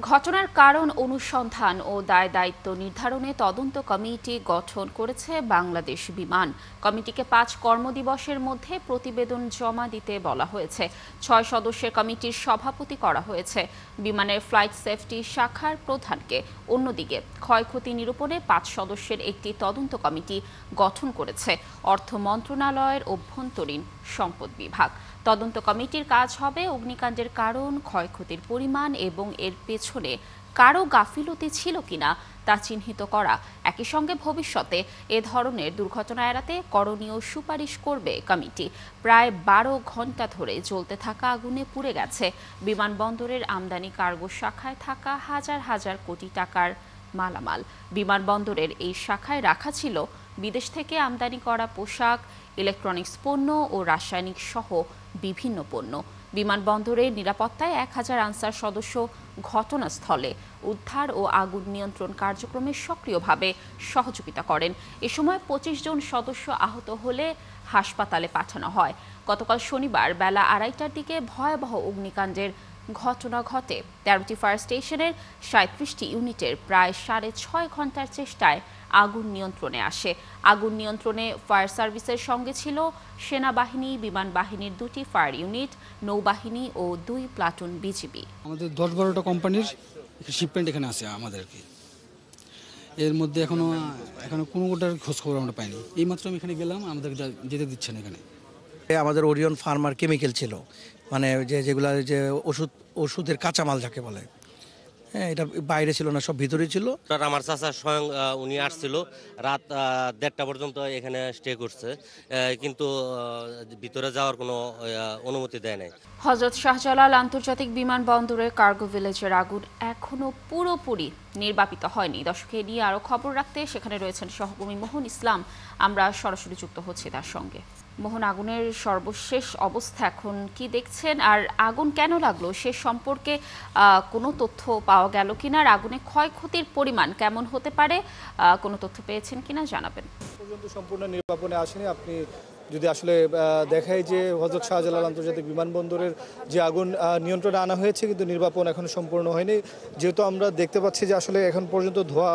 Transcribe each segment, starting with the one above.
ঘটনার কারণ অনুসন্ধান ও দায় দায়িত্ব নির্ধারণে তদন্ত কমিটি গঠন করেছে বাংলাদেশ বিমান। কমিটিকে ৫ কর্মদিবসের মধ্যে প্রতিবেদন জমা দিতে বলা হয়েছে। ৬ সদস্যের কমিটির সভাপতি করা হয়েছে বিমানের ফ্লাইট সেফটি শাখার প্রধানকে। অন্যদিকে ক্ষয়ক্ষতি নিরূপণে ৫ সদস্যের একটি তদন্ত কমিটি গঠন করেছে অর্থ মন্ত্রণালয়ের অভ্যন্তরীণ সম্পদ বিভাগ। তদন্ত কমিটির কাজ হবে অগ্নিকাণ্ডের কারণ, ক্ষয়ক্ষতির পরিমাণ এবং এর পেছনে কারো গাফিলতি ছিল কিনা তা চিহ্নিত করা। একই সঙ্গে ভবিষ্যতে এ ধরনের দুর্ঘটনা এড়াতে করণীয় সুপারিশ করবে কমিটি। প্রায় ১২ ঘণ্টা ধরে জ্বলতে থাকা আগুনে পুড়ে গেছে বিমানবন্দরের আমদানি কার্গো শাখায় থাকা হাজার হাজার কোটি টাকার মালামাল। বিমানবন্দরের এই শাখায় রাখা ছিল বিদেশ থেকে আমদানি করা পোশাক, ইলেকট্রনিক্স পণ্য ও রাসায়নিক সহ বিভিন্ন পণ্য। বিমানবন্দরের নিরাপত্তায় ১,০০০ আনসার সদস্য ঘটনাস্থলে উদ্ধার ও আগুন নিয়ন্ত্রণ কার্যক্রমে সক্রিয়ভাবে সহযোগিতা করেন। এ সময় ২৫ জন সদস্য আহত হলে হাসপাতালে পাঠানো হয়। গতকাল শনিবার বেলা ২:৩০টার দিকে ভয়াবহ অগ্নিকাণ্ডের ঘটনা ঘটে। ১৩টি ফায়ার স্টেশনের ৩৭টি ইউনিটের প্রায় ৬.৫ ঘণ্টার চেষ্টায় আগুন নিয়ন্ত্রণে আসে। আগুন নিয়ন্ত্রণে ফায়ার সার্ভিসের সঙ্গে ছিল সেনাবাহিনী, বিমান বাহিনীর ২টি ফায়ার ইউনিট, নৌবাহিনী ও ২ প্লাটুন বিজিবি। আমাদের ১০-১২টা কোম্পানির শিপমেন্ট এখানে আছে আমাদেরকে। এর মধ্যে এখনো কোনোটার খোঁজ খবর আমরা পাইনি। এইমাত্র আমি এখানে গেলাম, আমাদের যেতে দিচ্ছে না এখানে। আমাদের ওরিয়ন ফার্মার কেমিক্যাল ছিল, মানে যেগুলো যে ওষুধের কাঁচামাল যাকে বলে, হ্যাঁ, এটা বাইরে ছিল না, সব ভিতরেই ছিল। আমার চাচা স্বয়ং উনি আসছিল রাত ১:৩০টা পর্যন্ত এখানে স্টে করছে, কিন্তু ভিতরে যাওয়ার কোনো অনুমতি দেয় নাই। হযরত শাহজালাল আন্তর্জাতিক বিমানবন্দরের কার্গো ভিলেজের আগুন এখনো পুরোপুরি নির্বাপিত হয়নি। দর্শকে নিয়ে আরও খবর রাখতে সেখানে রয়েছেন সহকর্মী মোহন ইসলাম। আমরা সরাসরি যুক্ত হচ্ছি তার সঙ্গে। মোহন, আগুনের সর্বশেষ অবস্থা এখন কি দেখছেন, আর আগুন কেন লাগলো সে সম্পর্কে কোনো তথ্য পাওয়া গেল কিনা, আর আগুনে ক্ষয়ক্ষতির পরিমাণ কেমন হতে পারে কোনো তথ্য পেয়েছেন কিনা জানাবেন। পর্যন্ত সম্পূর্ণ নির্বাপনে আসেনি। আপনি যদি আসলে দেখায় যে হযরত শাহজালাল আন্তর্জাতিক বিমানবন্দরের যে আগুন নিয়ন্ত্রণে আনা হয়েছে, কিন্তু নির্বাপন এখনো সম্পূর্ণ হয়নি। যেহেতু আমরা দেখতে পাচ্ছি যে আসলে এখন পর্যন্ত ধোঁয়া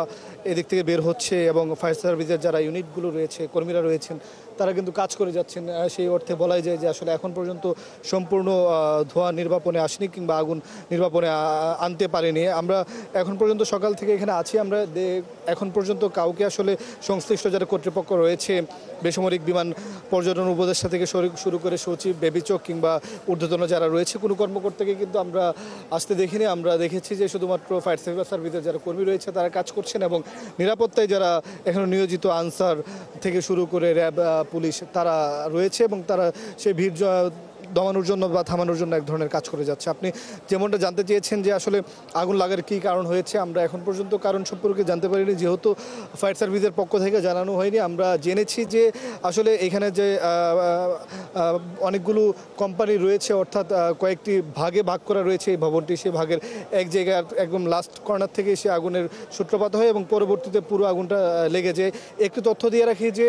এদিক থেকে বের হচ্ছে এবং ফায়ার সার্ভিসের যারা ইউনিটগুলো রয়েছে, কর্মীরা রয়েছেন, তারা কিন্তু কাজ করে যাচ্ছেন। সেই অর্থে বলাই যায় যে আসলে এখন পর্যন্ত সম্পূর্ণ ধোঁয়া নির্বাপনে আসেনি কিংবা আগুন নির্বাপনে আনতে পারেনি। আমরা এখন পর্যন্ত সকাল থেকে এখানে আছি। আমরা এখন পর্যন্ত কাউকে আসলে সংশ্লিষ্ট যারা কর্তৃপক্ষ রয়েছে, বেসামরিক বিমান পর্যটন উপদেষ্টা থেকে শুরু করে সচিব, বেবিচক কিংবা ঊর্ধ্বতন যারা রয়েছে, কোনো কর্মকর্তাকে কিন্তু আমরা আসতে দেখিনি। আমরা দেখেছি যে শুধুমাত্র ফায়ার সার্ভিসের যারা কর্মী রয়েছে তারা কাজ করছেন এবং নিরাপত্তায় যারা এখানে নিয়োজিত আনসার থেকে শুরু করে র্যাব, পুলিশ তারা রয়েছে এবং তারা সেই ভিড় দমানোর জন্য বা থামানোর জন্য এক ধরনের কাজ করে যাচ্ছে। আপনি যেমনটা জানতে চেয়েছেন যে আসলে আগুন লাগার কী কারণ হয়েছে, আমরা এখন পর্যন্ত কারণ সম্পর্কে জানতে পারিনি, যেহেতু ফায়ার সার্ভিসের পক্ষ থেকে জানানো হয়নি। আমরা জেনেছি যে আসলে এখানে যে অনেকগুলো কোম্পানি রয়েছে, অর্থাৎ কয়েকটি ভাগে ভাগ করা রয়েছে এই ভবনটি, সেই ভাগের এক জায়গায় একদম লাস্ট কর্নার থেকে সে আগুনের সূত্রপাত হয় এবং পরবর্তীতে পুরো আগুনটা লেগে যায়। একটু তথ্য দিয়ে রাখি যে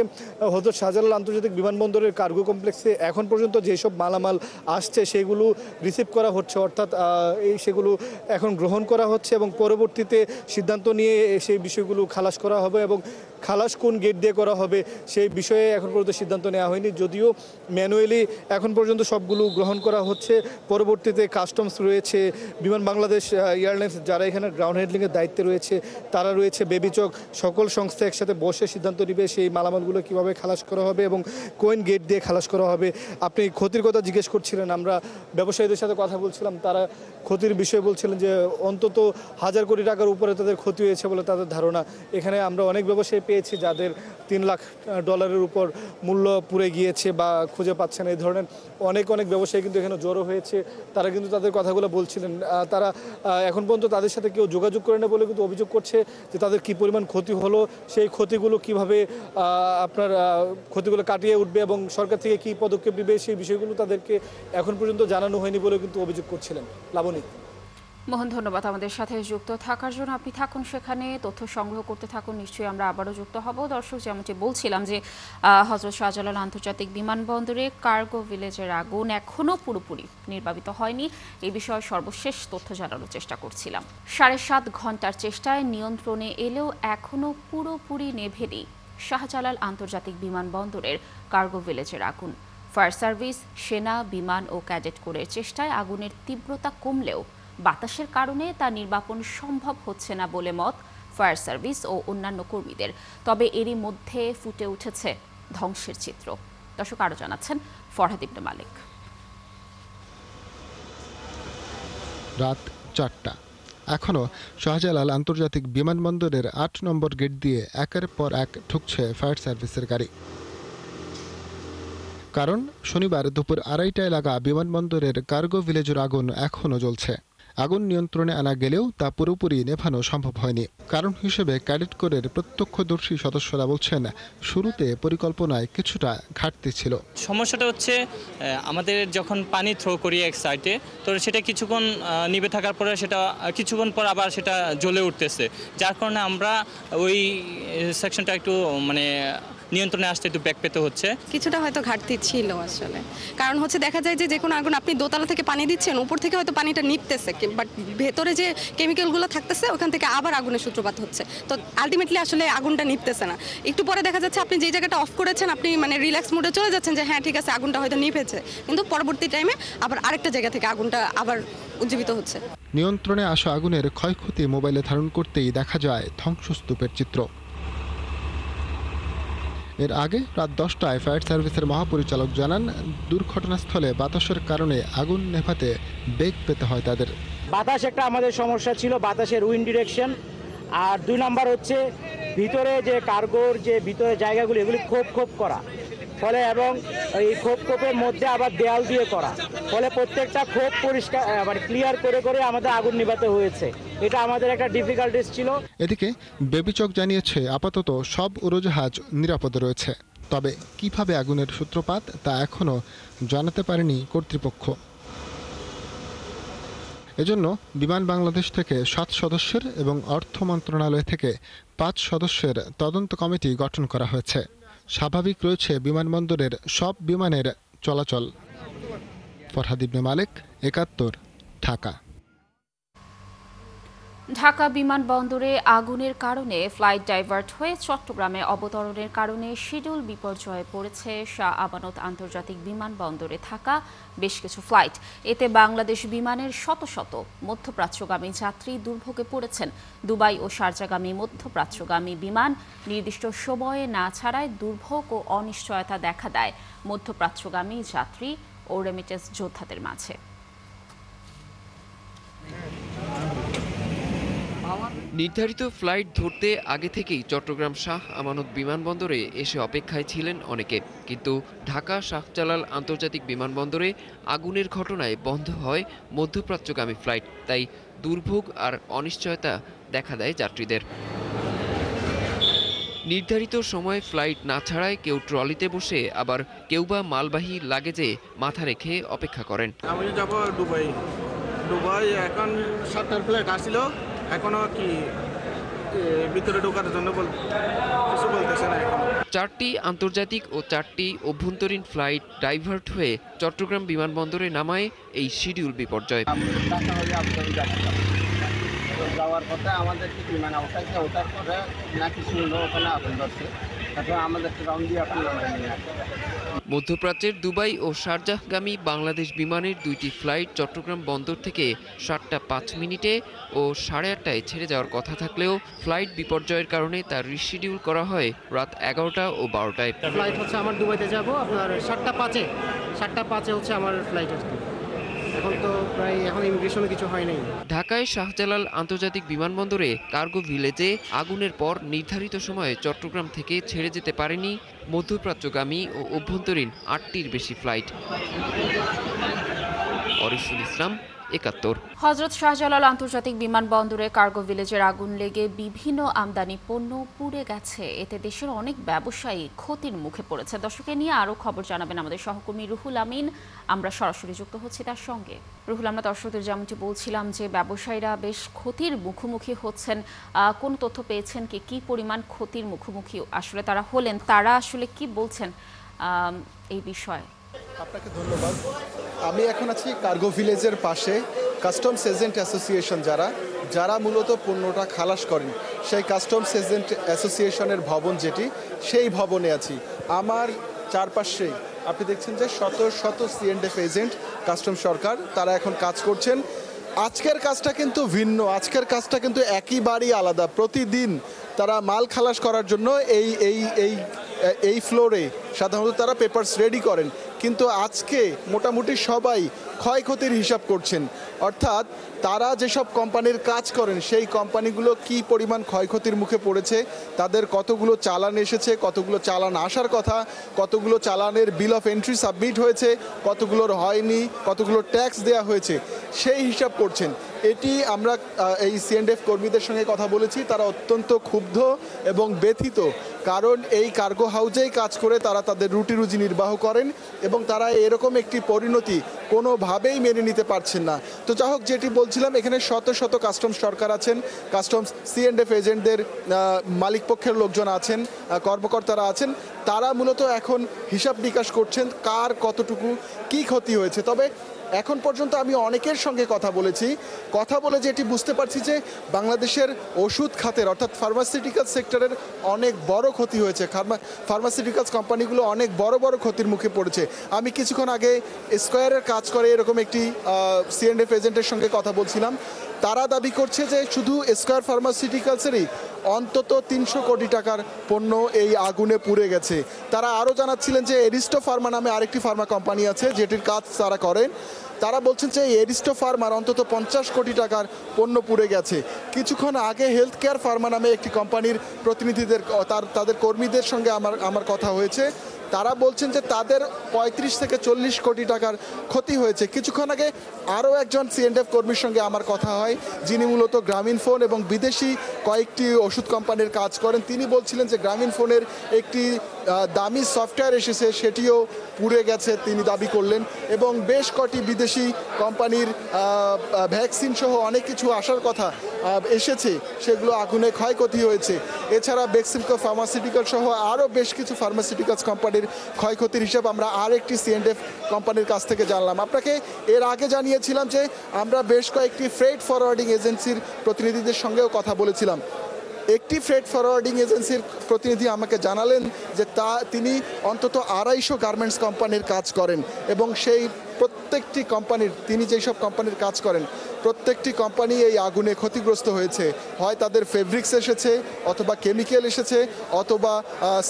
হযরত শাহজালাল আন্তর্জাতিক বিমানবন্দরের কার্গো কমপ্লেক্সে এখন পর্যন্ত যেসব মালামাল আসছে সেগুলো রিসিভ করা হচ্ছে, অর্থাৎ সেগুলো এখন গ্রহণ করা হচ্ছে এবং পরবর্তীতে সিদ্ধান্ত নিয়ে সেই বিষয়গুলো খালাস করা হবে এবং খালাস কোন গেট দিয়ে করা হবে সেই বিষয়ে এখন পর্যন্ত সিদ্ধান্ত নেওয়া হয়নি। যদিও ম্যানুয়ালি এখন পর্যন্ত সবগুলো গ্রহণ করা হচ্ছে। পরবর্তীতে কাস্টমস রয়েছে, বিমান বাংলাদেশ এয়ারলাইন্স যারা এখানে গ্রাউন্ড হ্যান্ডলিংয়ের দায়িত্বে রয়েছে তারা রয়েছে, বেবিচক, সকল সংস্থা একসাথে বসে সিদ্ধান্ত নেবে সেই মালামালগুলো কীভাবে খালাস করা হবে এবং কোন গেট দিয়ে খালাস করা হবে। আপনি ক্ষতির কথা জিজ্ঞেস করছিলেন, আমরা ব্যবসায়ীদের সাথে কথা বলছিলাম, তারা ক্ষতির বিষয়ে বলছিলেন যে অন্তত ১,০০০ কোটি টাকার উপরে তাদের ক্ষতি হয়েছে বলে তাদের ধারণা। এখানে আমরা অনেক ব্যবসায়ী পেয়েছি যাদের $৩ লাখ উপর মূল্য পুড়ে গিয়েছে বা খুঁজে পাচ্ছেন। এই ধরনের অনেক ব্যবসায়ী কিন্তু এখানে জড়ো হয়েছে, তারা কিন্তু তাদের কথাগুলো বলছিলেন। তারা এখন পর্যন্ত তাদের সাথে কেউ যোগাযোগ করে না বলে কিন্তু অভিযোগ করছে যে তাদের কী পরিমাণ ক্ষতি হলো, সেই ক্ষতিগুলো কীভাবে আপনার ক্ষতিগুলো কাটিয়ে উঠবে এবং সরকার থেকে কী পদক্ষেপ নেবে সেই বিষয়গুলো তাদেরকে এখন পর্যন্ত জানানো হয়নি বলে কিন্তু অভিযোগ করছিলেন। লাবণী। মোহন, ধন্যবাদ আমাদের সাথে যুক্ত থাকার জন্য। আপনি থাকুন সেখানে, তথ্য সংগ্রহ করতে থাকুন, নিশ্চয়ই আমরা আবারও যুক্ত হব। দর্শক, যেমনটি বলছিলাম যে হযরত শাহজালাল আন্তর্জাতিক বিমানবন্দরে কার্গো ভিলেজের আগুন এখনও পুরোপুরি নির্বাপিত হয়নি। এই বিষয়ে সর্বশেষ তথ্য জানানোর চেষ্টা করছিলাম। 7.5 ঘন্টার চেষ্টায় নিয়ন্ত্রণে এলেও এখনও পুরোপুরি নেভেনি শাহজালাল আন্তর্জাতিক বিমানবন্দরের কার্গো ভিলেজের আগুন। ফায়ার সার্ভিস, সেনা, বিমান ও ক্যাডেট কোরের চেষ্টায় আগুনের তীব্রতা কমলেও বাতাসের কারণে তা নির্বাপন সম্ভব হচ্ছে না বলে মত ফায়ার সার্ভিস ও অন্যান্য কর্মীদের। তবে এরই মধ্যে ফুটে উঠেছে ধ্বংসের চিত্র। দর্শক, আরও জানাচ্ছেন ফরহাদ ইবনে মালিক। রাত 4টা, এখনও শাহজালাল আন্তর্জাতিক বিমানবন্দরের 8 নম্বর গেট দিয়ে একের পর এক ঢুকছে ফায়ার সার্ভিসের গাড়ি। কারণ শনিবার দুপুর 2:30টায় লাগা বিমানবন্দরের কার্গো ভিলেজের আগুন এখনও জ্বলছে। আগুন নিয়ন্ত্রণে আনা গেলেও তা পুরোপুরি নেভানো সম্ভব হয়নি। কারণ হিসেবে ক্যাডেট কোরের প্রত্যক্ষদর্শী সদস্যরা বলছেন, শুরুতে পরিকল্পনায় কিছুটা ঘাটতি ছিল। সমস্যাটা হচ্ছে আমাদের যখন পানি থ্রো করি এক সাইডে, তো সেটা কিছুক্ষণ নিভে থাকার পরে সেটা কিছুক্ষণ পর আবার সেটা জ্বলে উঠতেছে, যার কারণে আমরা ওই সেকশনটা একটু নিয়ন্ত্রণে আসতে একটু ব্যাক পেতে হচ্ছে। কিছুটা হয়তো ঘাটতি ছিল আসলে, কারণ হচ্ছে দেখা যায় যে কোনো আগুন আপনি দোতলা থেকে পানি দিচ্ছেন, উপর থেকে হয়তো পানিটা নিপতেছে, বাট ভেতরে যে কেমিক্যালগুলো থাকতেছে ওখান থেকে আবার আগুনের সূত্রপাত হচ্ছে। তো আলটিমেটলি আসলে আগুনটা নিপতেছে না। একটু পরে দেখা যাচ্ছে আপনি যে জায়গাটা অফ করেছেন, আপনি রিল্যাক্স মোডে চলে যাচ্ছেন যে হ্যাঁ ঠিক আছে আগুনটা হয়তো নিভেছে, কিন্তু পরবর্তী টাইমে আবার আরেকটা জায়গা থেকে আগুনটা আবার উজ্জীবিত হচ্ছে। নিয়ন্ত্রণে আসা আগুনের ক্ষয়ক্ষতি মোবাইলে ধারণ করতেই দেখা যায় ধ্বংসস্তূপের চিত্র। এর আগে রাত 10টায় ফায়ার সার্ভিসের মহাপরিচালক জানান, দুর্ঘটনাস্থলে বাতাসের কারণে আগুন নেভাতে বেগ পেতে হয় তাদের। বাতাস একটা আমাদের সমস্যা ছিল, বাতাসের উইন্ড ডিরেকশন। আর 2 নাম্বার হচ্ছে ভিতরে যে কার্গোর যে ভিতরে জায়গাগুলি এগুলি খোপ করা, ফলে এবং এই খোপের মধ্যে আবার দেয়াল দিয়ে করা, ফলে প্রত্যেকটা খোপ পরিষ্কার ক্লিয়ার করে আমাদের আগুন নিভাতে হয়েছে। এটা আমাদের একটা ডিফিকাল্টিস ছিল। এদিকে বেবিচক জানিয়েছে আপাতত সব উড়োজাহাজ নিরাপদে রয়েছে, তবে কিভাবে আগুনের সূত্রপাত তা এখনও জানাতে পারেনি কর্তৃপক্ষ। এজন্য বিমান বাংলাদেশ থেকে 7 সদস্যের এবং অর্থ মন্ত্রণালয় থেকে 5 সদস্যের তদন্ত কমিটি গঠন করা হয়েছে। স্বাভাবিক রয়েছে বিমানবন্দরের সব বিমানের চলাচল। ফরহাদ ইবনে মালিক, 71, ঢাকা। ঢাকা বিমানবন্দরে আগুনের কারণে ফ্লাইট ডাইভার্ট হয়ে চট্টগ্রামে অবতরণের কারণে শিডিউল বিপর্যয়ে পড়েছে শাহ আমানত আন্তর্জাতিক বিমানবন্দরে থাকা বেশ কিছু ফ্লাইট। এতে বাংলাদেশ বিমানের শত শত মধ্যপ্রাচ্যগামী যাত্রী দুর্ভোগে পড়েছেন। দুবাই ও শারজাগামী মধ্যপ্রাচ্যগামী বিমান নির্দিষ্ট সময়ে না ছাড়ায় দুর্ভোগ ও অনিশ্চয়তা দেখা দেয় মধ্যপ্রাচ্যগামী যাত্রী ও রেমিটেন্স যোদ্ধাদের মাঝে। নির্ধারিত ফ্লাইট ধরতে আগে থেকেই চট্টগ্রাম শাহ আমানত বিমানবন্দরে এসে অপেক্ষায় ছিলেন অনেকে, কিন্তু ঢাকা শাহজালাল আন্তর্জাতিক বিমানবন্দরে আগুনের ঘটনায় বন্ধ হয় মধ্যপ্রাচ্যগামী ফ্লাইট। তাই দুর্ভোগ আর অনিশ্চয়তা দেখা দেয় যাত্রীদের। নির্ধারিত সময়ে ফ্লাইট না ছাড়ায় কেউ ট্রলিতে বসে, আবার কেউ বা মালবাহী লাগেজে মাথা রেখে অপেক্ষা করেন। আমি যাব দুবাই এখন 7টার ফ্লাইট আসছিল, এখনো কি ভিতরে ঢোকার জন্য কিছু বলতেছে না। 4টি আন্তর্জাতিক ও 4টি অভ্যন্তরীণ ফ্লাইট ডাইভার্ট হয়ে চট্টগ্রাম বিমানবন্দরে নামায় এই শিডিউল বিপর্যয়। যাওয়ার পথে আমাদের বিমান আউটাইছে, ওঠার পরে নাকি শুনলো ওখানে আগুন ধরছে, তারপর আমাদের রাউন্ড দিয়ে এখন মধ্যপ্রাচ্যের দুবাই ও শারজাহগামী বাংলাদেশ বিমানের 2টি ফ্লাইট চট্টগ্রাম বন্দর থেকে 7টা 5 মিনিটে ও 8:30টায় ছেড়ে যাওয়ার কথা থাকলেও ফ্লাইট বিপর্যয়ের কারণে তা রিশিডিউল করা হয় রাত 11টা ও 12টায়। ফ্লাইট হচ্ছে আমার দুবাইতে যাব আপনার 7টা 5-এ হচ্ছে আমার ফ্লাইট আসছে। এখন তো প্রায় এখন ইমিগ্রেশনে কিছু হয় নাই। ঢাকায় শাহজালাল আন্তর্জাতিক বিমানবন্দরে কার্গো ভিলেজে আগুনের পর নির্ধারিত সময়ে চট্টগ্রাম থেকে ছেড়ে যেতে পারেনি মধ্যপ্রাচ্যগামী ও অভ্যন্তরীণ 8টির বেশি ফ্লাইট। অরিসুল ইসলাম, ৭১। হযরত শাহজালাল আন্তর্জাতিক বিমানবন্দরে কার্গো ভিলেজের আগুন লেগে বিভিন্ন আমদানি পণ্য পুড়ে গেছে। এতে দেশের অনেক ব্যবসায়ী ক্ষতির মুখে পড়েছে। দর্শকে নিয়ে আরও খবর জানাবেন আমাদের সহকর্মী রুহুল আমিন। আমরা সরাসরি যুক্ত হচ্ছি তার সঙ্গে। রুহুল, আমরা দর্শকদের যেমনটি বলছিলাম যে ব্যবসায়ীরা বেশ ক্ষতির মুখোমুখি হচ্ছেন। কোন তথ্য পেয়েছেন কি পরিমাণ ক্ষতির মুখোমুখি আসলে তারা হলেন, তারা আসলে কি বলছেন এই বিষয়ে? আপনাকে ধন্যবাদ। আমি এখন আছি কার্গো ভিলেজের পাশে। কাস্টমস এজেন্ট অ্যাসোসিয়েশন যারা মূলত পণ্যটা খালাস করেন, সেই কাস্টমস এজেন্ট অ্যাসোসিয়েশনের ভবন যেটি, সেই ভবনে আছি। আমার চারপাশে আপনি দেখছেন যে শত শত C&F এজেন্ট, কাস্টম সরকার, তারা এখন কাজ করছেন। আজকের কাজটা কিন্তু ভিন্ন, আজকের কাজটা কিন্তু একেবারেই আলাদা। প্রতিদিন তারা মাল খালাস করার জন্য এই ফ্লোরে সাধারণত তারা পেপারস রেডি করেন, কিন্তু আজকে মোটামুটি সবাই ক্ষয়ক্ষতির হিসাব করছেন। অর্থাৎ তারা যেসব কোম্পানির কাজ করেন সেই কোম্পানিগুলো কি পরিমাণ ক্ষয়ক্ষতির মুখে পড়েছে, তাদের কতগুলো চালান এসেছে, কতগুলো চালান আসার কথা, কতগুলো চালানের বিল অফ এন্ট্রি সাবমিট হয়েছে, কতগুলোর হয়নি, কতগুলো ট্যাক্স দেওয়া হয়েছে, সেই হিসাব করছেন। এটি আমরা এই C&F কর্মীদের সঙ্গে কথা বলেছি, তারা অত্যন্ত ক্ষুব্ধ এবং ব্যথিত, কারণ এই কার্গো হাউজেই কাজ করে তারা তাদের রুটি রুজি নির্বাহ করেন এবং তারা এরকম একটি পরিণতি কোনোভাবেই মেনে নিতে পারছেন না। তো যাই হোক, যেটি বলছিলাম, এখানে শত শত কাস্টমস সরকার আছেন, কাস্টমস C&F এজেন্টদের মালিকপক্ষের লোকজন আছেন, কর্মকর্তারা আছেন, তারা মূলত এখন হিসাব নিকাশ করছেন কার কতটুকু কি ক্ষতি হয়েছে। তবে এখন পর্যন্ত আমি অনেকের সঙ্গে কথা বলে যেটি বুঝতে পারছি যে বাংলাদেশের ওষুধ খাতের অর্থাৎ ফার্মাসিউটিক্যাল সেক্টরের অনেক বড় ক্ষতি হয়েছে। ফার্মাসিউটিক্যালস কোম্পানিগুলো অনেক বড় ক্ষতির মুখে পড়েছে। আমি কিছুক্ষণ আগে স্কয়ারের কাজ করে এরকম একটি C&F এজেন্টের সঙ্গে কথা বলছিলাম। তারা দাবি করছে যে শুধু স্কয়ার ফার্মাসিউটিক্যালসেরই অন্তত 300 কোটি টাকার পণ্য এই আগুনে পুড়ে গেছে। তারা আরও জানাচ্ছিলেন যে এরিস্টো ফার্মা নামে আরেকটি ফার্মা কোম্পানি আছে যেটির কাজ তারা করেন, তারা বলছেন যে এরিস্টো ফার্মার অন্তত 50 কোটি টাকার পণ্য পুড়ে গেছে। কিছুক্ষণ আগে হেলথ কেয়ার ফার্মা নামে একটি কোম্পানির প্রতিনিধিদের তাদের কর্মীদের সঙ্গে আমার কথা হয়েছে, তারা বলছেন যে তাদের 35 থেকে 40 কোটি টাকার ক্ষতি হয়েছে। কিছুক্ষণ আগে আরও একজন C&F কর্মীর সঙ্গে আমার কথা হয়, যিনি মূলত গ্রামীণ ফোন এবং বিদেশি কয়েকটি ওষুধ কোম্পানির কাজ করেন। তিনি বলছিলেন যে গ্রামীণ ফোনের একটি দামি সফটওয়্যার এসেছে, সেটিও পুড়ে গেছে তিনি দাবি করলেন, এবং বেশ কটি বিদেশি কোম্পানির ভ্যাকসিন সহ অনেক কিছু আসার কথা এসেছে, সেগুলো আগুনে ক্ষয়ক্ষতি হয়েছে। এছাড়া বেক্সিমকো ফার্মাসিউটিক্যাল সহ আরও বেশ কিছু ফার্মাসিউটিক্যালস কোম্পানির ক্ষয়ক্ষতির হিসাব আমরা আরেকটি C&F কোম্পানির কাছ থেকে জানলাম। আপনাকে এর আগে জানিয়েছিলাম যে আমরা বেশ কয়েকটি ফ্রেট ফরওয়ার্ডিং এজেন্সির প্রতিনিধিদের সঙ্গেও কথা বলেছিলাম। একটি ফ্রেট ফরওয়ার্ডিং এজেন্সির প্রতিনিধি আমাকে জানালেন যে তিনি অন্তত 250 গার্মেন্টস কোম্পানির কাজ করেন, এবং সেই প্রত্যেকটি কোম্পানির, তিনি যেসব কোম্পানির কাজ করেন প্রত্যেকটি কোম্পানি এই আগুনে ক্ষতিগ্রস্ত হয়েছে। হয় তাদের ফেব্রিক্স এসেছে, অথবা কেমিক্যাল এসেছে, অথবা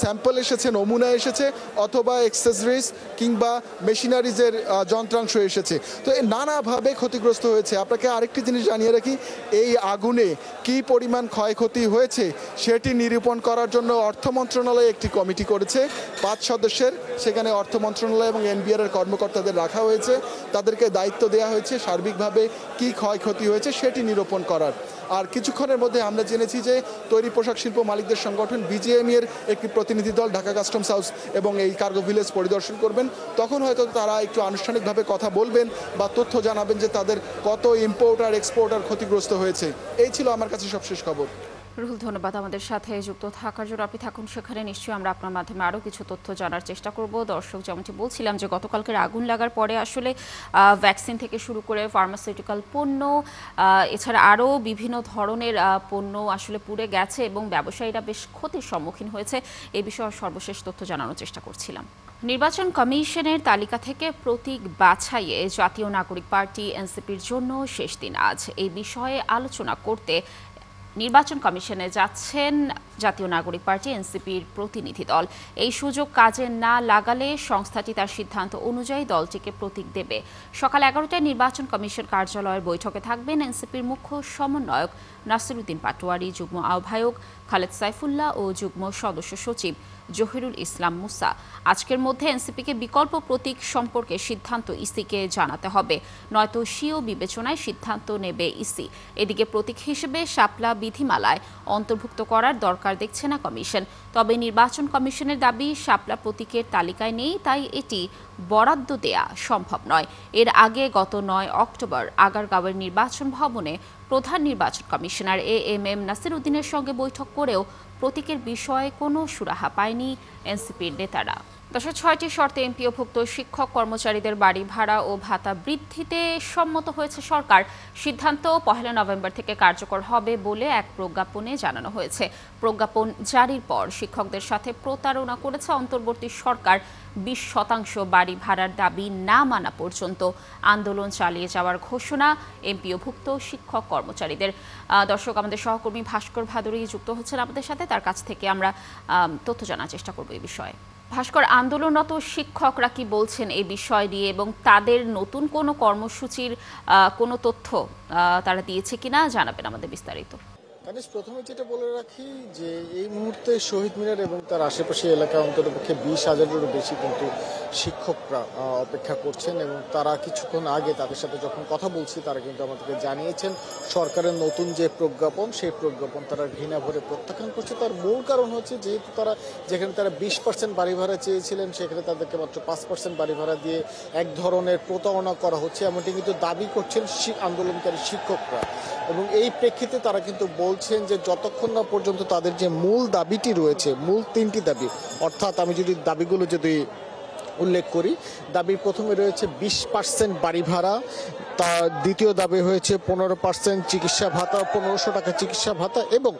স্যাম্পল এসেছে, নমুনা এসেছে, অথবা অ্যাক্সেসরিজ কিংবা মেশিনারিজের যন্ত্রাংশ এসেছে। তো নানাভাবে ক্ষতিগ্রস্ত হয়েছে। আপনাকে আরেকটি জিনিস জানিয়ে রাখি, এই আগুনে কী পরিমাণ ক্ষয়ক্ষতি হয়েছে সেটি নিরূপণ করার জন্য অর্থ মন্ত্রণালয় একটি কমিটি করেছে 5 সদস্যের। সেখানে অর্থ মন্ত্রণালয় এবং NBR এর কর্মকর্তাদের রাখা হয়েছে, তাদেরকে দায়িত্ব দেওয়া হয়েছে সার্বিকভাবে কী ক্ষয়ক্ষতি হয়েছে সেটি নিরূপণ করার। আর কিছুক্ষণের মধ্যে আমরা জেনেছি যে তৈরি পোশাক শিল্প মালিকদের সংগঠন BGME এর একটি প্রতিনিধি দল ঢাকা কাস্টমস হাউস এবং এই কার্গো ভিলেজ পরিদর্শন করবেন। তখন হয়তো তারা একটু আনুষ্ঠানিকভাবে কথা বলবেন বা তথ্য জানাবেন যে তাদের কত ইম্পোর্টার এক্সপোর্টার ক্ষতিগ্রস্ত হয়েছে। এই ছিল আমার কাছে সবশেষ খবর। রুহুল, ধন্যবাদ আমাদের সাথে যুক্ত থাকার জন্য। আপনি থাকুন সেখানে, নিশ্চয়ই আমরা আপনার মাধ্যমে আরও কিছু তথ্য জানার চেষ্টা করব। দর্শক, যেমনটি বলছিলাম যে গতকালকের আগুন লাগার পরে আসলে ভ্যাকসিন থেকে শুরু করে ফার্মাসিউটিক্যাল পণ্য, এছাড়া আরও বিভিন্ন ধরনের পণ্য আসলে পুড়ে গেছে এবং ব্যবসায়ীরা বেশ ক্ষতির সম্মুখীন হয়েছে। এই বিষয়ে সর্বশেষ তথ্য জানানোর চেষ্টা করছিলাম। নির্বাচন কমিশনের তালিকা থেকে প্রতীক বাছাইয়ে জাতীয় নাগরিক পার্টি NCPর জন্য শেষ দিন আজ। এই বিষয়ে আলোচনা করতে নির্বাচন কমিশনে যাচ্ছেন জাতীয় নাগরিক পার্টি এনসিপির প্রতিনিধি দল। এই সুযোগ কাজে না লাগালে সংস্থাটি তার সিদ্ধান্ত অনুযায়ী দলটিকে প্রতীক দেবে। সকাল 11টায় নির্বাচন কমিশন কার্যালয়ের বৈঠকে থাকবেন এনসিপির মুখ্য সমন্বয়ক নাসিরউদ্দিন পাটোয়ারি, যুগ্ম আহ্বায়ক খালেদ সাইফুল্লাহ ও যুগ্ম সদস্য সচিব জহিরুল ইসলাম মুসা। আজকের মধ্যে এনসিপিকে বিকল্প প্রতীক সম্পর্কে সিদ্ধান্ত ইসিকে জানাতে হবে, নয়তো স্বীয় বিবেচনায় সিদ্ধান্ত নেবে ইসি। এদিকে প্রতীক হিসেবে শাপলা বিধিমালায় অন্তর্ভুক্ত করার দরকার দেখছে না কমিশন। তবে নির্বাচন কমিশনের দাবি শাপলা প্রতীকের তালিকায় নেই, তাই এটি বরাদ্দ দেয়া সম্ভব নয়। এর আগে গত 9 অক্টোবর আগারগাঁওয়ের নির্বাচন ভবনে প্রধান নির্বাচন কমিশনার এএমএম নাসিরউদ্দিনের সঙ্গে বৈঠক করেও প্রতীকের বিষয়ে কোনো সুরাহা পায়নি এনসিপির নেতারা। 6টি শর্তে এমপিওভুক্ত শিক্ষক কর্মচারীদের বাড়ি ভাড়া ও ভাতা বৃদ্ধিতে সম্মত হয়েছে সরকার। সিদ্ধান্ত 1 নভেম্বর থেকে কার্যকর হবে বলে এক প্রজ্ঞাপনে জানানো হয়েছে। প্রজ্ঞাপন জারির পর শিক্ষকদের সাথে প্রতারণা করেছে অন্তর্বর্তী সরকার। 20% বাড়ি ভাড়ার দাবি না মানা পর্যন্ত আন্দোলন চালিয়ে যাওয়ার ঘোষণা এমপিওভুক্ত শিক্ষক কর্মচারীদের। দর্শক, আমাদের সহকর্মী ভাস্কর ভাদুরী যুক্ত হচ্ছেন আমাদের সাথে, তার কাছ থেকে আমরা তথ্য জানার চেষ্টা করব এই বিষয়ে। ভাস্কর, আন্দোলনরত শিক্ষকরা কি বলছেন এই বিষয় নিয়ে, এবং তাদের নতুন কোনো কর্মসূচির কোনো তথ্য তারা দিয়েছে কিনা জানাবেন আমাদের বিস্তারিত। প্রথমে যেটা বলে রাখি যে এই মুহূর্তে শহীদ মিনার এবং তার আশেপাশে এলাকা অন্ততপক্ষে 20,000-এরও বেশি কিন্তু শিক্ষকরা অপেক্ষা করছেন, এবং তারা কিছুক্ষণ আগে তাদের সাথে যখন কথা বলছি তারা কিন্তু আমাদেরকে জানিয়েছেন সরকারের নতুন যে প্রজ্ঞাপন, সেই প্রজ্ঞাপন তারা ঘৃণা ভরে প্রত্যাখ্যান করছে। তার মূল কারণ হচ্ছে যেহেতু তারা যেখানে তারা 20% বাড়ি ভাড়া চেয়েছিলেন সেখানে তাদেরকে মাত্র 5% বাড়ি ভাড়া দিয়ে এক ধরনের প্রতারণা করা হচ্ছে, এমনটি কিন্তু দাবি করছেন আন্দোলনকারী শিক্ষকরা। এবং এই প্রেক্ষিতে তারা কিন্তু বলছেন যে যতক্ষণ না পর্যন্ত তাদের যে মূল দাবিটি রয়েছে, মূল 3টি দাবি, অর্থাৎ আমি যদি দাবিগুলো যদি উল্লেখ করি, দাবির প্রথমে রয়েছে 20% বাড়ি ভাড়া, তার দ্বিতীয় দাবি হয়েছে 15% চিকিৎসা ভাতা, 1500 টাকা চিকিৎসা ভাতা, এবং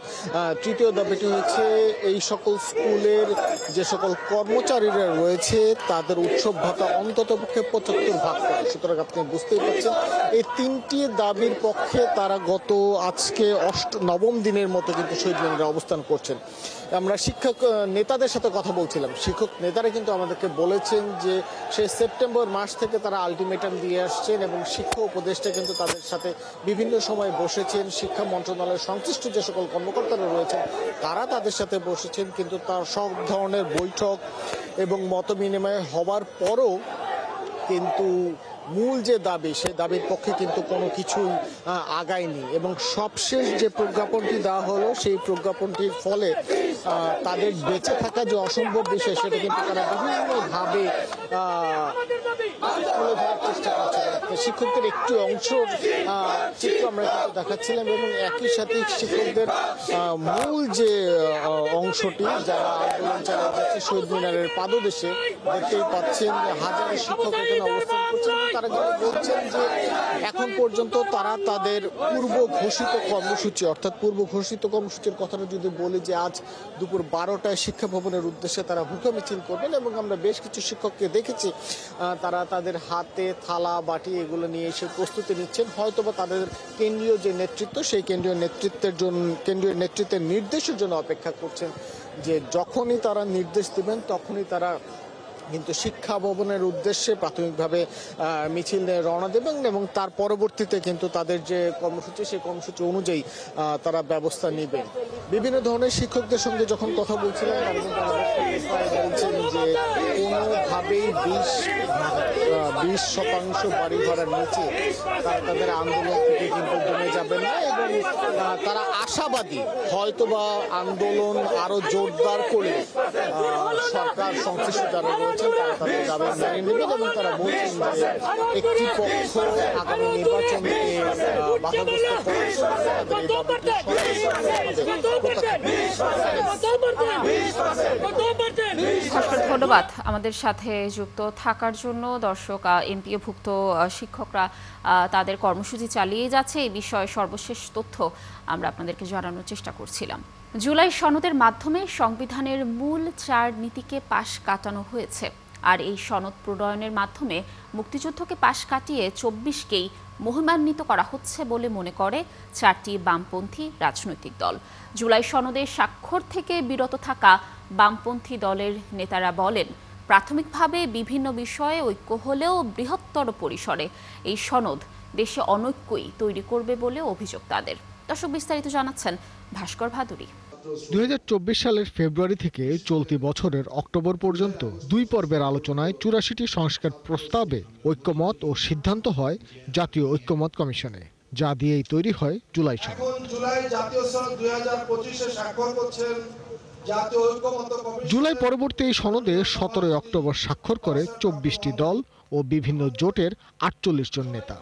তৃতীয় দাবিটি হচ্ছে এই সকল স্কুলের যে সকল কর্মচারীরা রয়েছে তাদের উৎসব ভাতা অন্ততপক্ষে 75 ভাগ করে। সুতরাং আপনি বুঝতেই পারছেন এই 3টি দাবির পক্ষে তারা আজকে 9ম দিনের মতো কিন্তু শহীদ মিনারে অবস্থান করছেন। আমরা শিক্ষক নেতাদের সাথে কথা বলছিলাম, শিক্ষক নেতারা কিন্তু আমাদেরকে বলেছেন যে সেই সেপ্টেম্বর মাস থেকে তারা আলটিমেটাম দিয়ে আসছেন, এবং শিক্ষা উপদেষ্টা কিন্তু তাদের সাথে বিভিন্ন সময় বসেছেন। শিক্ষা মন্ত্রণালয়ের সংশ্লিষ্ট যে সকল কর্মকর্তারা রয়েছেন তারা তাদের সাথে বসেছেন, কিন্তু তার সব ধরনের বৈঠক এবং মত বিনিময় হওয়ার পরও কিন্তু মূল যে দাবি সেই দাবির পক্ষে কিন্তু কোনো কিছুই আগায়নি। এবং সবশেষ যে প্রজ্ঞাপনটি দেওয়া হলো সেই প্রজ্ঞাপনটির ফলে তাদের বেঁচে থাকা যে অসম্ভব বিষয় সেটা কিন্তু তারা বিভিন্নভাবে তুলে ধরার চেষ্টা করছে। শিক্ষকদের একটি অংশ চিত্র আমরা কিন্তু দেখাচ্ছিলাম, এবং একই সাথে শিক্ষকদের মূল যে অংশটি যারা আন্দোলন চালিয়ে যাচ্ছে শহীদ মিনারের পাদদেশে, দেখতেই পাচ্ছেন হাজারো শিক্ষক এখানে অবস্থান করছেন। তারা বলছেন যে এখন পর্যন্ত তারা তাদের পূর্ব ঘোষিত কর্মসূচি, অর্থাৎ পূর্ব ঘোষিত কর্মসূচির কথাটা যদি বলি যে আজ দুপুর 12টায় শিক্ষা ভবনের উদ্দেশ্যে তারা ভূখা মিছিল করবেন, এবং আমরা বেশ কিছু শিক্ষককে দেখেছি তারা তাদের হাতে থালা বাটি এগুলো নিয়ে এসে প্রস্তুতি নিচ্ছেন। হয়তোবা তাদের কেন্দ্রীয় যে নেতৃত্ব সেই কেন্দ্রীয় নেতৃত্বের নির্দেশের জন্য অপেক্ষা করছেন, যে যখনই তারা নির্দেশ দিবেন তখনই তারা কিন্তু শিক্ষা ভবনের উদ্দেশ্যে প্রাথমিকভাবে মিছিল নিয়ে রওনা দেবেন, এবং তার পরবর্তীতে কিন্তু তাদের যে কর্মসূচি সেই কর্মসূচি অনুযায়ী তারা ব্যবস্থা নেবেন। বিভিন্ন ধরনের শিক্ষকদের সঙ্গে যখন কথা বলছিলাম তারা বলছেন যে কোনোভাবেই 20% বাড়ি ভাড়ার নিচে তারা তাদের আন্দোলন থেকে কিন্তু দমে যাবেন না, এবং তারা আশাবাদী হয়তোবা আন্দোলন আরো জোরদার করে সরকার সংশ্লিষ্ট যারা রয়েছেন তারা তাদের দাবি মেনে নেবেন, এবং তারা বলছেন যে একটি পক্ষ আগামী নির্বাচনকে বাধাগ্রস্ত করার জন্য তাদের এই দাবিটি ধন্যবাদ আমাদের সাথে যুক্ত থাকার জন্য। দর্শক, এমপিওভুক্ত শিক্ষকরা তাদের কর্মসূচি চালিয়ে যাচ্ছে, এই বিষয়ে সর্বশেষ তথ্য আমরা আপনাদেরকে জানানোর চেষ্টা করছিলাম। জুলাই সনদের মাধ্যমে সংবিধানের মূল 4 নীতিকে পাশ কাটানো হয়েছে, আর এই সনদ প্রণয়নের মাধ্যমে মুক্তিযুদ্ধকে পাশ কাটিয়ে 24কেই মহিমান্বিত করা হচ্ছে বলে মনে করে 4টি বামপন্থী রাজনৈতিক দল। জুলাই সনদে স্বাক্ষর থেকে বিরত থাকা বামপন্থী দলের নেতারা বলেন, প্রাথমিকভাবে বিভিন্ন বিষয়ে ঐক্য হলেও বৃহত্তর পরিসরে এই সনদ দেশে অনৈক্যই তৈরি করবে বলে অভিযোগ তাদের। দর্শক, বিস্তারিত জানাচ্ছেন ভাস্কর ভাদুরী। 2024 সালের ফেব্রুয়ারি থেকে চলতি বছরের অক্টোবর পর্যন্ত 2 পর্বের আলোচনায় 84টি সংস্কার প্রস্তাবে ঐক্যমত ও সিদ্ধান্ত হয় জাতীয় ঐক্যমত কমিশনে, যা দিয়েই তৈরি হয় জুলাই সনদ। জুলাই পরবর্তী এই সনদে 17 অক্টোবর স্বাক্ষর করে 24টি দল ও বিভিন্ন জোটের 48 জন নেতা।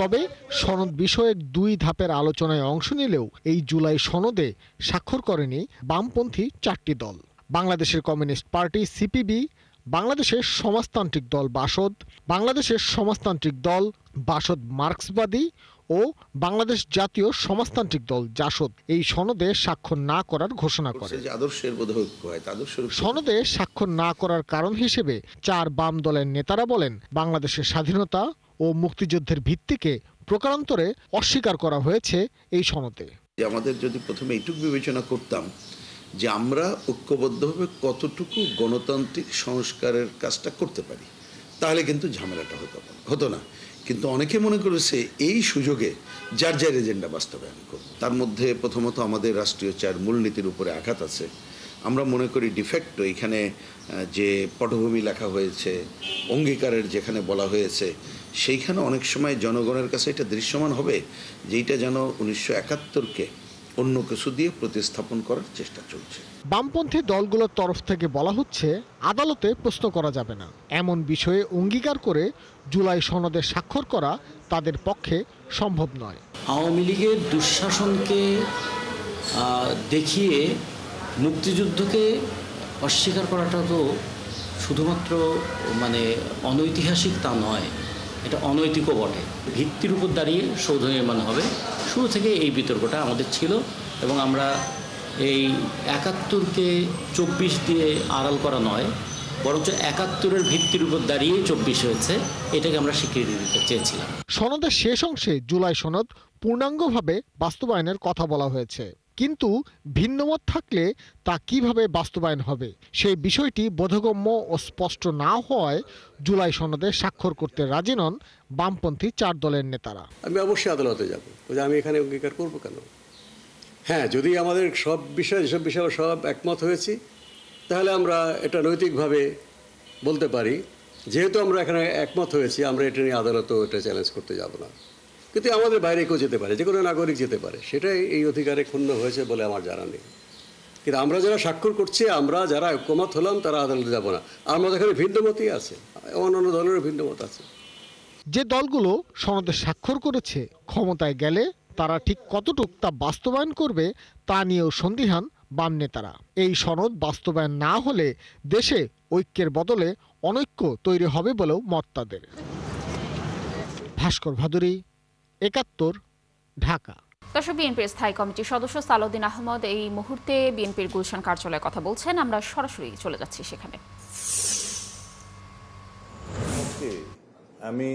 তবে সনদ বিষয়ক 2 ধাপের আলোচনায় অংশ নিলেও এই জুলাই সনদে স্বাক্ষর করেনি বামপন্থী 4টি দল: বাংলাদেশের কমিউনিস্ট পার্টি সিপিবি, বাংলাদেশের সমাজতান্ত্রিক দল বাসদ, বাংলাদেশের সমাজতান্ত্রিক দল বাসদ মার্ক্সবাদী ও বাংলাদেশ জাতীয় সমাজতান্ত্রিক দল জাসদ এই সনদে স্বাক্ষর না করার ঘোষণা করে। সনদে স্বাক্ষর না করার কারণ হিসেবে 4 বাম দলের নেতারা বলেন, বাংলাদেশের স্বাধীনতা ও মুক্তিযুদ্ধের ভিত্তিকে প্রকারান্তরে অস্বীকার করা হয়েছে এই সনদে। আমাদের যদি প্রথমে এইটুকু বিবেচনা করতাম যে আমরা ঐক্যবদ্ধভাবে কতটুকু গণতান্ত্রিক সংস্কারের কাজটা করতে পারি, তাহলে কিন্তু ঝামেলাটা হতো না। কিন্তু অনেকে মনে করেছে এই সুযোগে যার যার এজেন্ডা বাস্তবায়ন করব। তার মধ্যে প্রথমত আমাদের রাষ্ট্রীয় 4 মূলনীতির উপরে আঘাত আছে। আমরা মনে করি ডিফেক্ট এখানে যে পটভূমি লেখা হয়েছে, অঙ্গীকারের যেখানে বলা হয়েছে, সেইখানে অনেক সময় জনগণের কাছে এটা দৃশ্যমান হবে যেটা যেন 1971-কে অন্য কিছু দিয়ে প্রতিস্থাপন করার চেষ্টা চলছে। বামপন্থী দলগুলোর তরফ থেকে বলা হচ্ছে, আদালতে প্রশ্ন করা যাবে না এমন বিষয়ে অঙ্গীকার করে জুলাই সনদে স্বাক্ষর করা তাদের পক্ষে সম্ভব নয়। আওয়ামী লীগের দুঃশাসনকে দেখিয়ে মুক্তিযুদ্ধকে অস্বীকার করাটা তো শুধুমাত্র অনৈতিহাসিক তা নয়, এটা অনৈতিকও বটে। ভিত্তির উপর দাঁড়িয়ে সৌধ নির্মাণ হবে, শুরু থেকে এই বিতর্কটা আমাদের ছিল এবং আমরা এই 71-কে 24 দিয়ে আড়াল করা নয়, বরঞ্চ 71-এর ভিত্তির উপর দাঁড়িয়ে 24 হয়েছে, এটাকে আমরা স্বীকৃতি দিতে চেয়েছিলাম। সনদের শেষ অংশে জুলাই সনদ পূর্ণাঙ্গভাবে বাস্তবায়নের কথা বলা হয়েছে, কিন্তু ভিন্নমত থাকলে তা কিভাবে বাস্তবায়ন হবে সেই বিষয়টি বোধগম্য ও স্পষ্ট না হওয়ায় জুলাই সনদে স্বাক্ষর করতে রাজি নন বামপন্থী 4 দলের নেতারা। আমি অবশ্যই আদালতে যাব, আমি এখানে অঙ্গীকার করব কেন? হ্যাঁ, যদি আমাদের যেসব বিষয়ে সব একমত হয়েছি, তাহলে আমরা এটা নৈতিকভাবে বলতে পারি, যেহেতু আমরা এখানে একমত হয়েছি, আমরা এটা নিয়ে আদালতেও এটা চ্যালেঞ্জ করতে যাব না। কিন্তু আমাদের বাইরে কেউ যেতে পারে, যে কোনো নাগরিক যেতে পারে, সেটাই এই অধিকারে ক্ষুণ্ণ হয়েছে বলে আমার জানা নেই। কিন্তু আমরা যারা স্বাক্ষর করছি, আমরা যারা ঐক্যমত হলাম, তারা আদালতে যাব না। আমাদের এখানে ভিন্নমতই আছে, অন্যান্য দলেরও ভিন্নমত আছে। যে দলগুলো সনদে স্বাক্ষর করেছে, ক্ষমতায় গেলে তারা ঠিক কতটুক তা বাস্তবায়ন করবে তা নিয়েও সন্দিহান বাম নেতারা। এই সনদ বাস্তবায়ন না হলে দেশে ঐক্যের বদলে অনৈক্য তৈরি হবে বলেও মত তাদের। ভাস্কর ভাদুরী, 71, ঢাকা। দর্শক, বিএনপির স্থায়ী কমিটির সদস্য সালাউদ্দিন আহমদ এই মুহূর্তে বিএনপির গুলশান কার্যালয়ে কথা বলছেন। আমরা সরাসরি চলে যাচ্ছি সেখানে। আমি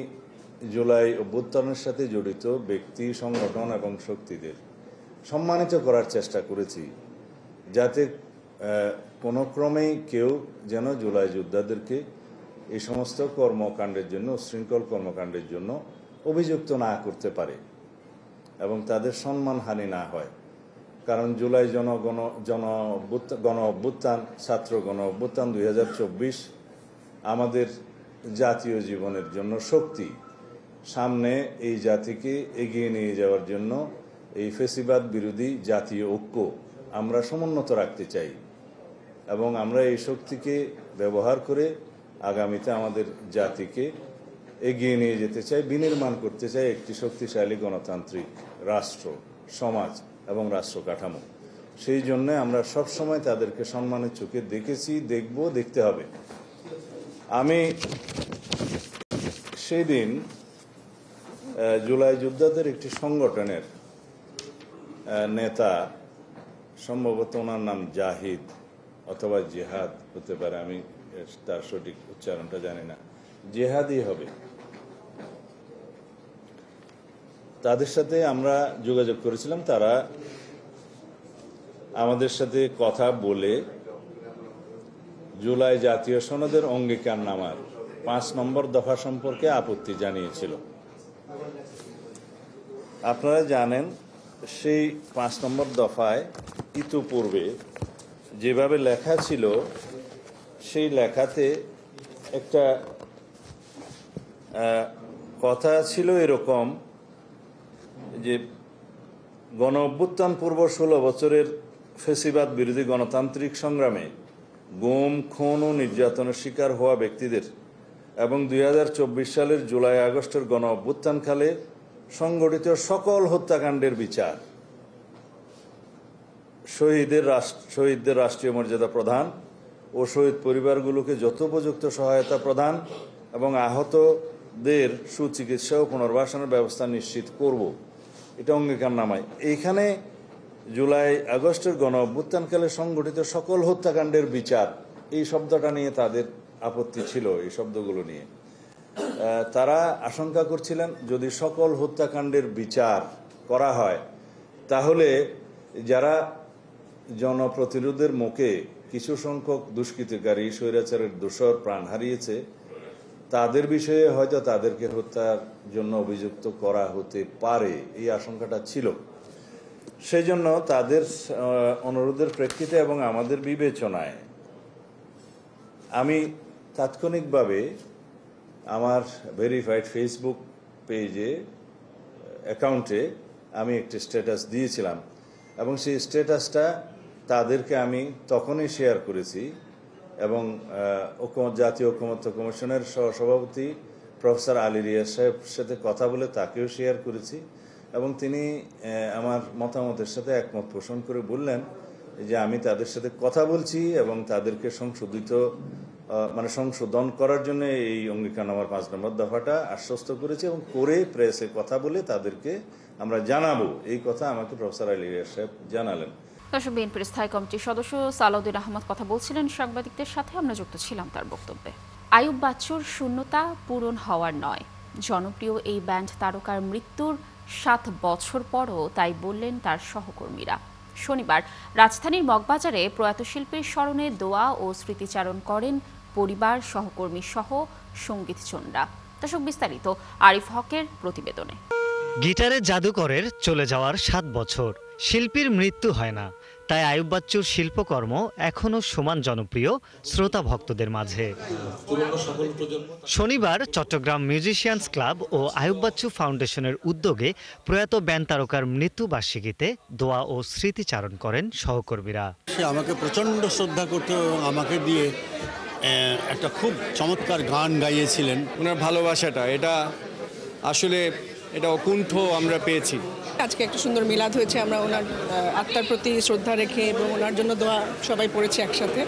জুলাই অভ্যুত্থানের সাথে জড়িত ব্যক্তি, সংগঠন এবং শক্তিদের সম্মানিত করার চেষ্টা করেছি, যাতে কোনো ক্রমেই কেউ যেন জুলাই যোদ্ধাদেরকে এই সমস্ত কর্মকাণ্ডের জন্য, উচ্ছৃঙ্খল কর্মকাণ্ডের জন্য অভিযুক্ত না করতে পারে এবং তাদের সম্মানহানি না হয়। কারণ জুলাই গণ অভ্যুত্থান, ছাত্র গণ অভ্যুত্থান 2024 আমাদের জাতীয় জীবনের জন্য শক্তি। সামনে এই জাতিকে এগিয়ে নিয়ে যাওয়ার জন্য এই ফ্যাসিবাদ বিরোধী জাতীয় ঐক্য আমরা সমুন্নত রাখতে চাই এবং আমরা এই শক্তিকে ব্যবহার করে আগামীতে আমাদের জাতিকে এগিয়ে নিয়ে যেতে চাই, বিনির্মাণ করতে চাই একটি শক্তিশালী গণতান্ত্রিক রাষ্ট্র, সমাজ এবং রাষ্ট্র কাঠামো। সেই জন্য আমরা সবসময় তাদেরকে সম্মানের চোখে দেখেছি, দেখব, দেখতে হবে। আমি সেই দিন জুলাই যোদ্ধাদের একটি সংগঠনের নেতা, সম্ভবত ওনার নাম জাহিদ অথবা জেহাদ হতে পারে, আমি তার সঠিক উচ্চারণটা জানি না, জেহাদই হবে। তাদের সাথে আমরা যোগাযোগ করেছিলাম। তারা আমাদের সাথে কথা বলে জুলাই জাতীয় সনদের অঙ্গীকারনামার 5 নম্বর দফা সম্পর্কে আপত্তি জানিয়েছিল। আপনারা জানেন সেই 5 নম্বর দফায় ইতিপূর্বে যেভাবে লেখা ছিল, সেই লেখাতে একটা কথা ছিল এরকম যে গণ অভ্যুত্থান পূর্ব 16 বছরের ফ্যাসিবাদ বিরোধী গণতান্ত্রিক সংগ্রামে গুম, খুন ও নির্যাতনের শিকার হওয়া ব্যক্তিদের এবং 2024 সালের জুলাই আগস্টের গণ অভ্যুত্থানকালে সংগঠিত সকল হত্যাকাণ্ডের বিচার, শহীদদের রাষ্ট্রীয় মর্যাদা প্রদান ও শহীদ পরিবারগুলোকে যথোপযুক্ত সহায়তা প্রদান এবং আহতদের সুচিকিৎসা ও পুনর্বাসনের ব্যবস্থা নিশ্চিত করব, এটা অঙ্গীকারনামায়। এইখানে জুলাই আগস্টের গণ অভ্যুত্থানকালে সংগঠিত সকল হত্যাকাণ্ডের বিচার, এই শব্দটা নিয়ে তাদের আপত্তি ছিল। এই শব্দগুলো নিয়ে তারা আশঙ্কা করছিলেন যদি সকল হত্যাকাণ্ডের বিচার করা হয় তাহলে যারা জনপ্রতিরোধের মুখে কিছু সংখ্যক দুষ্কৃতিকারী স্বৈরাচারের দোসর প্রাণ হারিয়েছে, তাদের বিষয়ে হয়তো তাদেরকে হত্যার জন্য অভিযুক্ত করা হতে পারে, এই আশঙ্কাটা ছিল। সেই জন্য তাদের অনুরোধের প্রেক্ষিতে এবং আমাদের বিবেচনায় আমি তাৎক্ষণিকভাবে আমার ভেরিফাইড ফেসবুক পেজে অ্যাকাউন্টে আমি একটি স্ট্যাটাস দিয়েছিলাম এবং সেই স্ট্যাটাসটা তাদেরকে আমি তখনই শেয়ার করেছি এবং জাতীয় ঐকমত্য কমিশনের সহসভাপতি প্রফেসর আলী রিয়াজ সাহেবের সাথে কথা বলে তাকেও শেয়ার করেছি এবং তিনি আমার মতামতের সাথে একমত পোষণ করে বললেন যে আমি তাদের সাথে কথা বলছি এবং তাদেরকে সংশোধন করার জন্য এই অঙ্গীকারনামার 5 নম্বর দফাটা আশ্বস্ত করেছে এবং করে প্রেসে কথা বলে তাদেরকে আমরা জানাবো, এই কথা আমাকে প্রফেসর আলী রিয়াজ সাহেব জানালেন। দর্শক, বিএনপির স্থায়ী কমিটির সদস্য সালাউদ্দিন আহমদ কথা বলছিলেন সাংবাদিকদের সাথে, আমরা যুক্ত ছিলাম তার বক্তব্যে। আইয়ুব বাচ্চুর শূন্যতা পূরণ হওয়ার নয়, জনপ্রিয় এই ব্যান্ড তারকার মৃত্যুর 7 বছর পরও তাই বললেন তার সহকর্মীরা। শনিবার রাজধানীর মগবাজারে প্রয়াত শিল্পীর স্মরণে দোয়া ও স্মৃতিচারণ করেন পরিবার, সহকর্মী সহ সঙ্গীতজনরা। দর্শক, বিস্তারিত আরিফ হকের প্রতিবেদনে। গিটারের জাদুকরের চলে যাওয়ার 7 বছর, শিল্পীর মৃত্যু হয় না, তাই আইয়ুব বাচ্চুর শিল্পকর্ম এখনও সমান জনপ্রিয় শ্রোতা ভক্তদের মাঝে। শনিবার চট্টগ্রাম মিউজিশিয়ানস ক্লাব ও আইয়ুব বাচ্চু ফাউন্ডেশনের উদ্যোগে প্রয়াত ব্যান্ড তারকার মৃত্যুবার্ষিকীতে দোয়া ও স্মৃতিচারণ করেন সহকর্মীরা। সে আমাকে প্রচণ্ড শ্রদ্ধা করতে এবং আমাকে দিয়ে একটা খুব চমৎকার গান গাইয়েছিলেন। ওনার ভালোবাসাটা আসলে এটা অকুণ্ঠ আমরা পেয়েছি। আজকে একটা সুন্দর মিলাদ হয়েছে, আমরা ওনার আত্মার প্রতি শ্রদ্ধা রেখে এবং ওনার জন্য দোয়া সবাই পড়েছি একসাথে,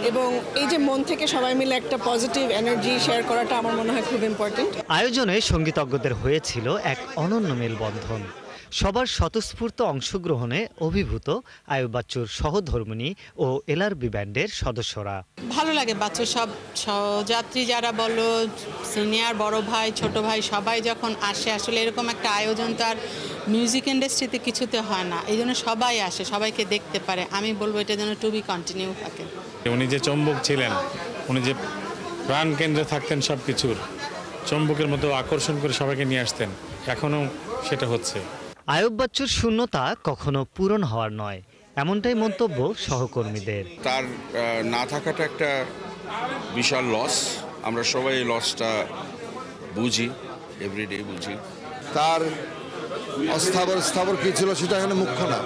এবং এই যে মন থেকে সবাই মিলে একটা পজিটিভ এনার্জি শেয়ার করাটা আমার মনে হয় খুব ইম্পর্টেন্ট। আয়োজনে সঙ্গীতজ্ঞদের হয়েছিল এক অনন্য মেলবন্ধন। সবার স্বতঃস্ফূর্ত অংশগ্রহণে অভিভূত আইয়ুব বাচ্চুর সহধর্মিণী ও এলআরবি ব্যান্ডের সদস্যরা। ভালো লাগে, বাচ্চুর সব সহযাত্রী যারা বলো, সিনিয়র, বড় ভাই, ছোট ভাই, সবাই যখন আসে, আসলে এরকম একটা আয়োজন তার মিউজিক ইন্ডাস্ট্রিতে কিছুতে হয় না, এই জন্য সবাই আসে, সবাইকে দেখতে পারে। আমি বলবো এটা যেন টু বি কন্টিনিউ থাকে। উনি যে চম্বক ছিলেন, উনি যে প্রাণ কেন্দ্রে থাকতেন, সব কিছুর চম্বকের মতো আকর্ষণ করে সবাইকে নিয়ে আসতেন, এখনও সেটা হচ্ছে। আইয়ুব বাচ্চুর শূন্যতা কখনো পূরণ হওয়ার নয়, এমনটাই মন্তব্য সহকর্মীদের। তার না থাকাটা একটা বিশাল লস, আমরা সবাই এই লসটা বুঝি, এভরিডে বুঝি। তার স্থাবর কী ছিল সেটা এখানে মুখ্য না,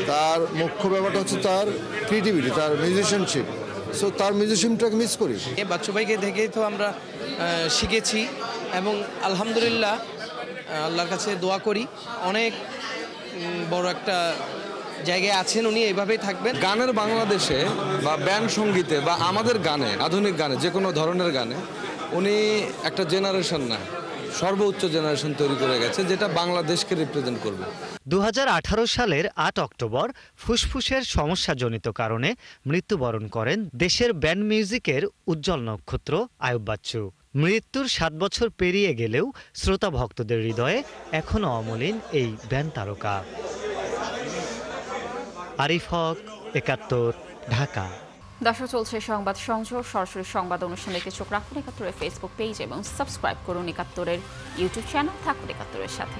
তার মুখ্য ব্যাপারটা হচ্ছে তার ক্রিয়েটিভিটি, তার মিউজিশিয়ানশিপ। সো তার মিউজিশিয়ানটাকে মিস করি। বাচ্চু ভাইকে দেখেই তো আমরা শিখেছি এবং আলহামদুলিল্লাহ আল্লাহর কাছে দোয়া করি অনেক বড় একটা জায়গায় আছেন উনি, এইভাবেই থাকবেন। গানের বাংলাদেশে বা ব্যান্ড সঙ্গীতে বা আমাদের গানে, আধুনিক গানে, যে কোনো ধরনের গানে উনি একটা জেনারেশন না, সর্বোচ্চ জেনারেশন তৈরি করে গেছে, যেটা বাংলাদেশকে রিপ্রেজেন্ট করবে। 2018 সালের 8 অক্টোবর ফুসফুসের সমস্যাজনিত কারণে মৃত্যুবরণ করেন দেশের ব্যান্ড মিউজিকের উজ্জ্বল নক্ষত্র আয়ুব বাচ্চু। মৃত্যুর 7 বছর পেরিয়ে গেলেও শ্রোতা ভক্তদের হৃদয়ে এখনও অমলিন এই ব্যান্ড তারকা। আরিফ হক, 71, ঢাকা। দর্শক, চলছে সংবাদ সংযোগ। সরাসরি সংবাদ অনুষ্ঠানে চোখ রাখুন 71-এর ফেসবুক পেজ এবং সাবস্ক্রাইব করুন 71-এর ইউটিউব চ্যানেল। থাকুন 71-এর সাথে।